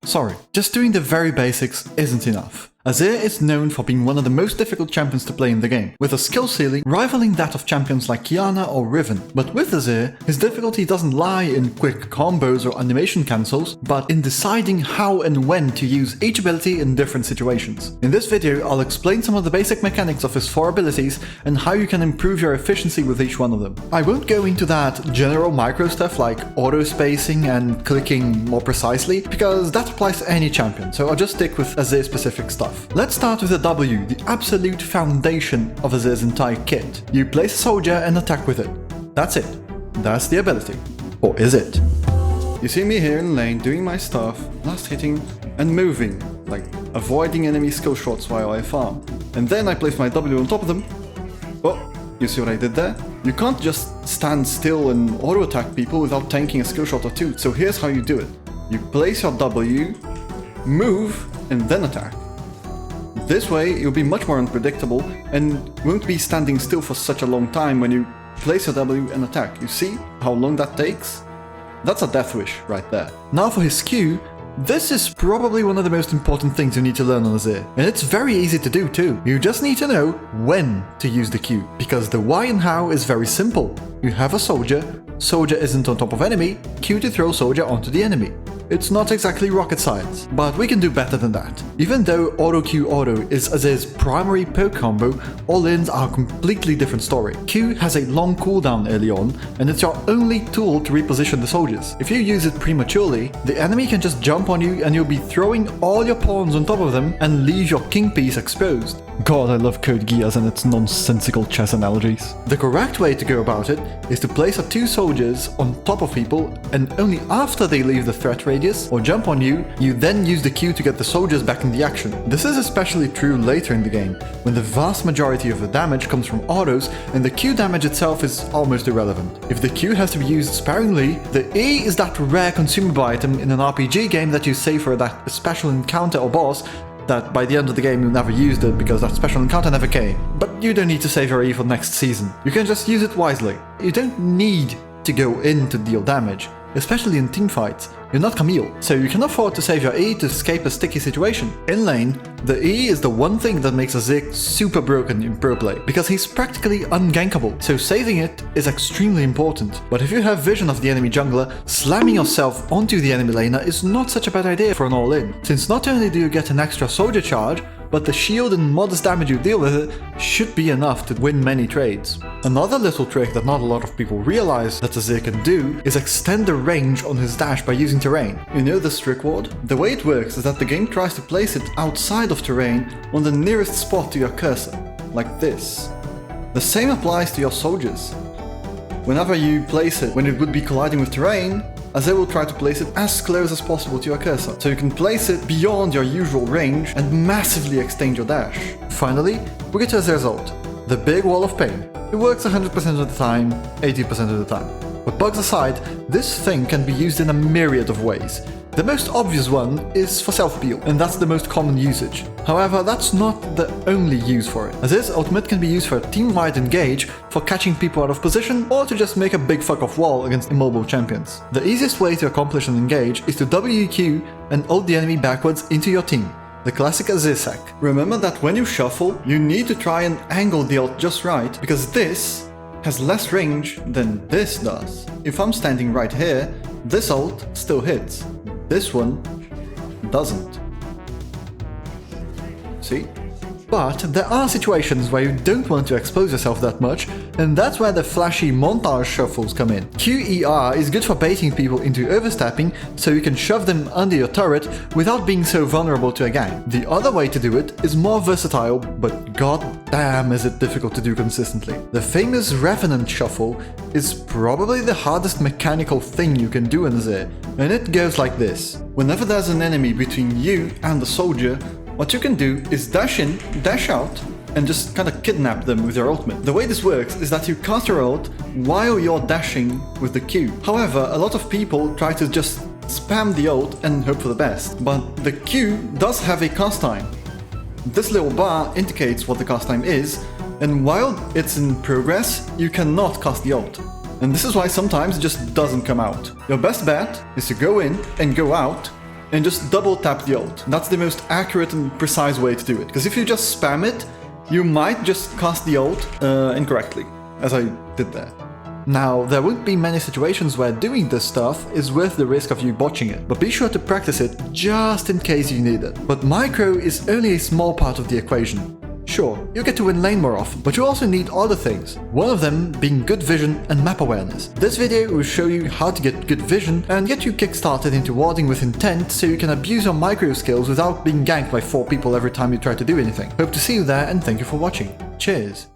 Sorry, just doing the very basics isn't enough. Azir is known for being one of the most difficult champions to play in the game, with a skill ceiling rivaling that of champions like Kiana or Riven. But with Azir, his difficulty doesn't lie in quick combos or animation cancels, but in deciding how and when to use each ability in different situations. In this video, I'll explain some of the basic mechanics of his 4 abilities and how you can improve your efficiency with each one of them. I won't go into that general micro stuff like auto spacing and clicking more precisely, because that applies to any champion, so I'll just stick with Azir specific stuff. Let's start with the W, the absolute foundation of Azir's entire kit. You place a soldier and attack with it. That's it. That's the ability. Or is it? You see me here in lane doing my stuff, last hitting and moving, like avoiding enemy skill shots while I farm. And then I place my W on top of them. Oh, you see what I did there? You can't just stand still and auto attack people without tanking a skill shot or two. So here's how you do it. You place your W, move, and then attack. This way, you'll be much more unpredictable and won't be standing still for such a long time when you place your W and attack. You see how long that takes? That's a death wish right there. Now for his Q, this is probably one of the most important things you need to learn on Azir. And it's very easy to do too. You just need to know when to use the Q, because the why and how is very simple. You have a soldier, soldier isn't on top of enemy, Q to throw soldier onto the enemy. It's not exactly rocket science, but we can do better than that. Even though Auto Q Auto is Azir's primary poke combo, all-ins are a completely different story. Q has a long cooldown early on, and it's your only tool to reposition the soldiers. If you use it prematurely, the enemy can just jump on you and you'll be throwing all your pawns on top of them and leave your king piece exposed. God, I love Code Geass and its nonsensical chess analogies. The correct way to go about it is to place your 2 soldiers on top of people, and only after they leave the threat radius or jump on you, you then use the Q to get the soldiers back in the action. This is especially true later in the game, when the vast majority of the damage comes from autos and the Q damage itself is almost irrelevant. If the Q has to be used sparingly, the E is that rare consumable item in an RPG game that you save for that special encounter or boss that by the end of the game you never used it because that special encounter never came. But you don't need to save your E for next season. You can just use it wisely. You don't need to go in to deal damage, especially in teamfights. You're not Camille, so you can afford to save your E to escape a sticky situation. In lane, the E is the one thing that makes Azir super broken in pro play, because he's practically ungankable, so saving it is extremely important. But if you have vision of the enemy jungler, slamming yourself onto the enemy laner is not such a bad idea for an all-in, since not only do you get an extra soldier charge, but the shield and modest damage you deal with it should be enough to win many trades. Another little trick that not a lot of people realize that Azir can do is extend the range on his dash by using terrain. You know the Strict Ward? The way it works is that the game tries to place it outside of terrain on the nearest spot to your cursor, like this. The same applies to your soldiers. Whenever you place it when it would be colliding with terrain, Azir will try to place it as close as possible to your cursor, so you can place it beyond your usual range and massively extend your dash. Finally, we get to Azir's ult, the big wall of pain. It works 100% of the time, 80% of the time. But bugs aside, this thing can be used in a myriad of ways. The most obvious one is for self-peel, and that's the most common usage. However, that's not the only use for it. Azir's ultimate can be used for a team-wide engage, for catching people out of position, or to just make a big fuck-off wall against immobile champions. The easiest way to accomplish an engage is to WQ and ult the enemy backwards into your team. The classic Azir sack. Remember that when you shuffle, you need to try and angle the ult just right, because this has less range than this does. If I'm standing right here, this ult still hits. This one doesn't. See? But there are situations where you don't want to expose yourself that much, and that's where the flashy montage shuffles come in. QER is good for baiting people into overstepping, so you can shove them under your turret without being so vulnerable to a gank. The other way to do it is more versatile, but goddamn is it difficult to do consistently. The famous Revenant shuffle is probably the hardest mechanical thing you can do in Azir, and it goes like this. Whenever there's an enemy between you and the soldier, what you can do is dash in, dash out, and just kind of kidnap them with your ultimate. The way this works is that you cast your ult while you're dashing with the Q. However, a lot of people try to just spam the ult and hope for the best. But the Q does have a cast time. This little bar indicates what the cast time is, and while it's in progress, you cannot cast the ult. And this is why sometimes it just doesn't come out. Your best bet is to go in and go out, and just double tap the ult. That's the most accurate and precise way to do it, because if you just spam it, you might just cast the ult incorrectly, as I did there. Now, there won't be many situations where doing this stuff is worth the risk of you botching it, but be sure to practice it just in case you need it. But micro is only a small part of the equation. Sure, you get to win lane more often, but you also need other things, one of them being good vision and map awareness. This video will show you how to get good vision and get you kickstarted into warding with intent so you can abuse your micro skills without being ganked by 4 people every time you try to do anything. Hope to see you there and thank you for watching. Cheers!